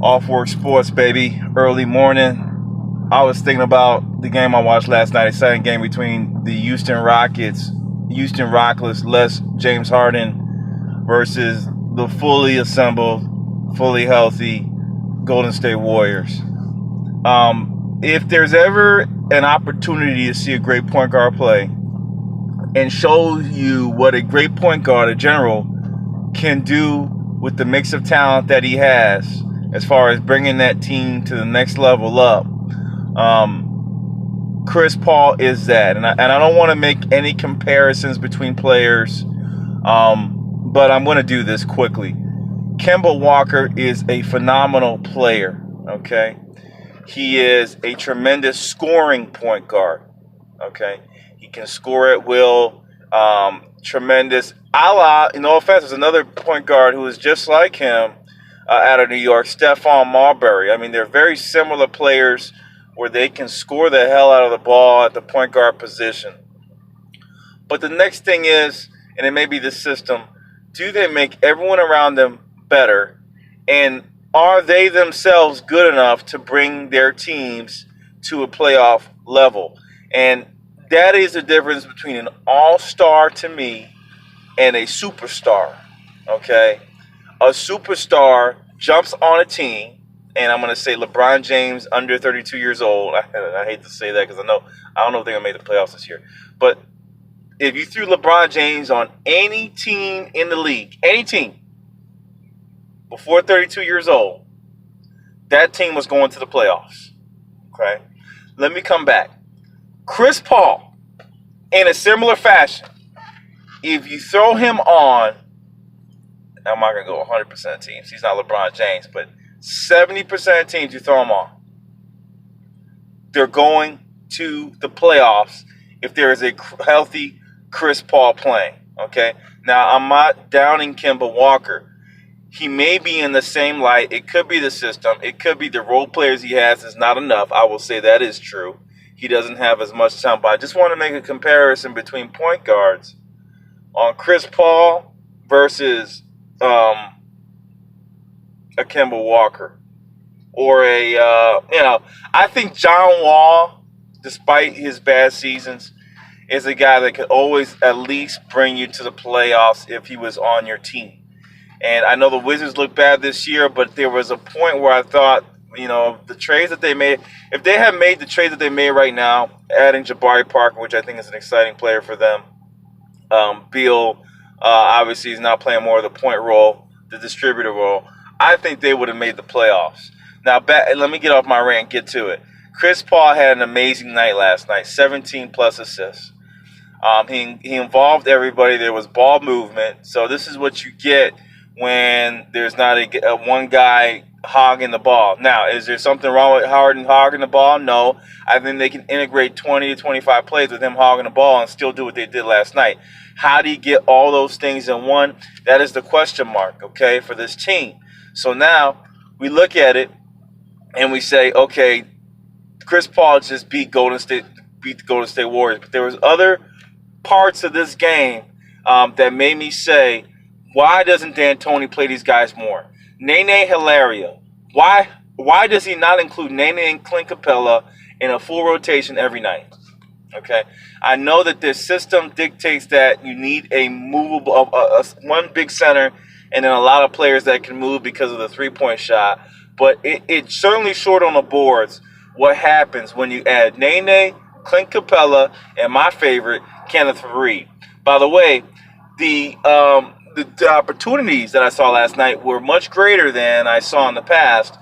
Off Work Sports, baby. Early morning. I was thinking about the game I watched last night. Exciting game between the Houston Rockets, less James Harden versus the fully assembled, fully healthy Golden State Warriors. If there's ever an opportunity to see a great point guard play and show you what a great point guard, a general, can do with the mix of talent that he has, as far as bringing that team to the next level up, Chris Paul is that. And I don't want to make any comparisons between players, but I'm going to do this quickly. Kemba Walker is a phenomenal player, okay? He is a tremendous scoring point guard, okay? He can score at will, tremendous. No offense, there's another point guard who is just like him out of New York, Stephon Marbury. I mean, they're very similar players where they can score the hell out of the ball at the point guard position. But the next thing is, and it may be the system, do they make everyone around them better? And are they themselves good enough to bring their teams to a playoff level? And that is the difference between an all-star to me and a superstar, okay? A superstar jumps on a team, and I'm going to say LeBron James, under 32 years old. I hate to say that because I don't know if they're going to make the playoffs this year. But if you threw LeBron James on any team in the league, any team, before 32 years old, that team was going to the playoffs, okay? Let me come back. Chris Paul, in a similar fashion, if you throw him on, I'm not going to go 100% of teams. He's not LeBron James, but 70% of teams you throw him on, they're going to the playoffs if there is a healthy Chris Paul playing, okay? Now, I'm not downing Kemba Walker. He may be in the same light. It could be the system. It could be the role players he has is not enough. I will say that is true. He doesn't have as much time, but I just want to make a comparison between point guards on Chris Paul versus a Kemba Walker, or I think John Wall, despite his bad seasons, is a guy that could always at least bring you to the playoffs if he was on your team. And I know the Wizards look bad this year, but there was a point where I thought, the trades that they made, if they had made the trades that they made right now, adding Jabari Parker, which I think is an exciting player for them, Beal, obviously is now playing more of the point role, the distributor role. I think they would have made the playoffs. Now, let me get off my rant and get to it. Chris Paul had an amazing night last night, 17-plus assists. He involved everybody. There was ball movement. So this is what you get when there's not a one guy hogging the ball. Now, is there something wrong with Harden hogging the ball? No. I think they can integrate 20 to 25 plays with him hogging the ball and still do what they did last night. How do you get all those things in one? That is the question mark, okay, for this team. So now we look at it and we say, okay, Chris Paul just beat the Golden State Warriors. But there was other parts of this game that made me say, why doesn't D'Antoni play these guys more? Nene Hilaria. Why does he not include Nene and Clint Capella in a full rotation every night? Okay, I know that this system dictates that you need a movable, one big center, and then a lot of players that can move because of the three-point shot. But it certainly short on the boards what happens when you add Nene, Clint Capella, and my favorite, Kenneth Faried. By the way, the opportunities that I saw last night were much greater than I saw in the past.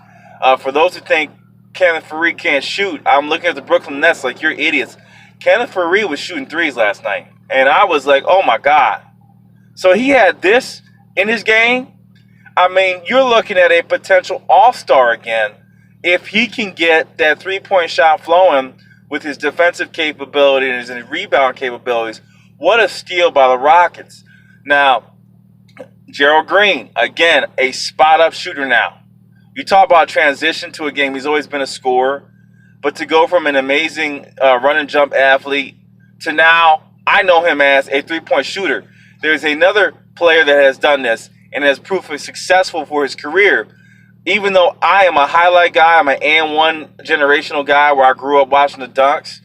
For those who think Kenneth Faried can't shoot, I'm looking at the Brooklyn Nets like you're idiots. Kenneth Faried was shooting threes last night, and I was like, oh my God. So he had this in his game. I mean, you're looking at a potential all-star again if he can get that three-point shot flowing with his defensive capability and his rebound capabilities. What a steal by the Rockets. Now, Gerald Green, again, a spot-up shooter now. You talk about transition to a game. He's always been a scorer. But to go from an amazing run-and-jump athlete to now, I know him as a three-point shooter. There's another player that has done this and has proved successful for his career even though I am a highlight guy, I'm an and one generational guy where I grew up watching the Dunks,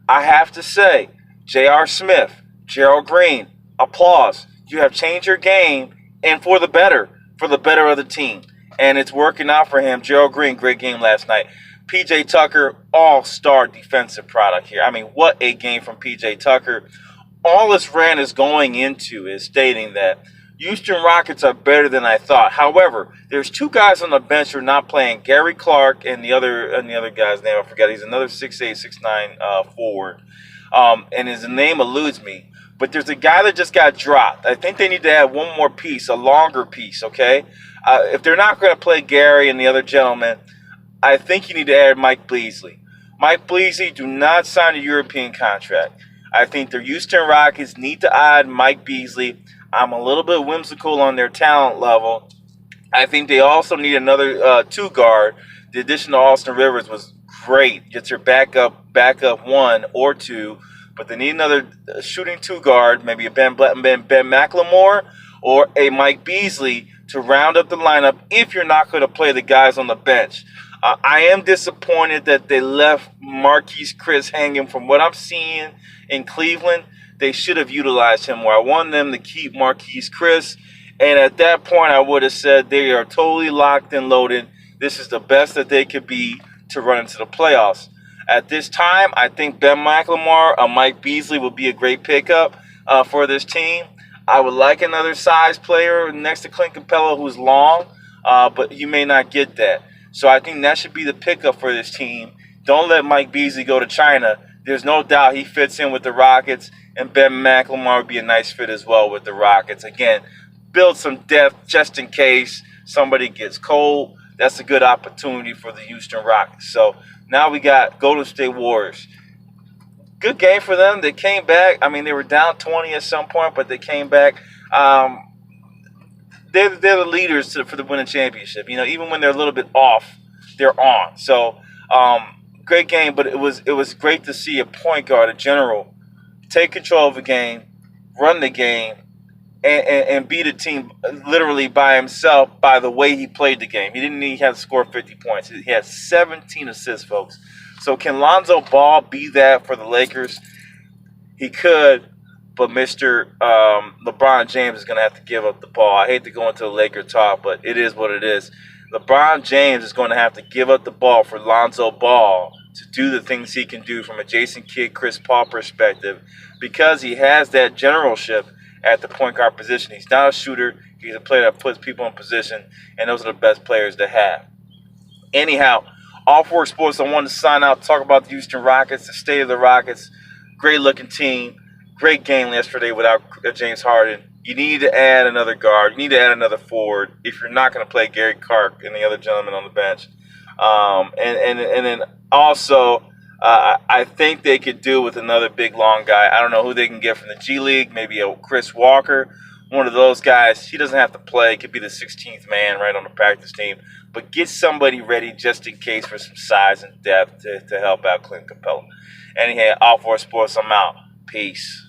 I have to say, J.R. Smith, Gerald Green, applause. You have changed your game and for the better of the team. And it's working out for him. Gerald Green, great game last night. P.J. Tucker, all-star defensive product here. I mean, what a game from P.J. Tucker. All this rant is going into is stating that Houston Rockets are better than I thought. However, there's two guys on the bench who are not playing. Gary Clark and the other guy's name, I forget. He's another 6'8", 6'9" forward. And his name eludes me. But there's a guy that just got dropped. I think they need to add one more piece, a longer piece, okay? If they're not going to play Gary and the other gentleman, I think you need to add Mike Beasley. Mike Beasley, do not sign a European contract. I think the Houston Rockets need to add Mike Beasley. I'm a little bit whimsical on their talent level. I think they also need another two guard. The addition of Austin Rivers was great. Get your backup one or two, but they need another shooting two guard, maybe a Ben McLemore or a Mike Beasley to round up the lineup if you're not going to play the guys on the bench. I am disappointed that they left Marquise Chris hanging. From what I'm seeing in Cleveland, they should have utilized him more. I want them to keep Marquise Chris, and at that point I would have said they are totally locked and loaded. This is the best that they could be to run into the playoffs. At this time, I think Ben McLemore, Mike Beasley would be a great pickup for this team. I would like another size player next to Clint Capella who's long, but you may not get that. So I think that should be the pickup for this team. Don't let Mike Beasley go to China. There's no doubt he fits in with the Rockets, and Ben McLemore would be a nice fit as well with the Rockets. Again, build some depth just in case somebody gets cold. That's a good opportunity for the Houston Rockets. So now we got Golden State Warriors. Good game for them. They came back. I mean, they were down 20 at some point, but they came back. They're the leaders for the winning championship. You know, even when they're a little bit off, they're on. So great game, but it was great to see a point guard, a general, take control of the game, run the game, and beat a team literally by himself by the way he played the game. He didn't need to have to score 50 points. He had 17 assists, folks. So can Lonzo Ball be that for the Lakers? He could, but Mr. LeBron James is going to have to give up the ball. I hate to go into the Laker talk, but it is what it is. LeBron James is going to have to give up the ball for Lonzo Ball to do the things he can do from a Jason Kidd, Chris Paul perspective, because he has that generalship at the point guard position. He's not a shooter. He's a player that puts people in position, and those are the best players to have. Anyhow, Off Work Sports, I wanted to sign out, talk about the Houston Rockets, the state of the Rockets. Great-looking team. Great game yesterday without James Harden. You need to add another guard. You need to add another forward if you're not going to play Gary Clark and the other gentleman on the bench. And then also, I think they could do with another big, long guy. I don't know who they can get from the G League. Maybe a Chris Walker, one of those guys. He doesn't have to play. He could be the 16th man right on the practice team. But get somebody ready just in case for some size and depth to help out Clint Capella. Anyhow, Off Work Sports, I'm out. Peace.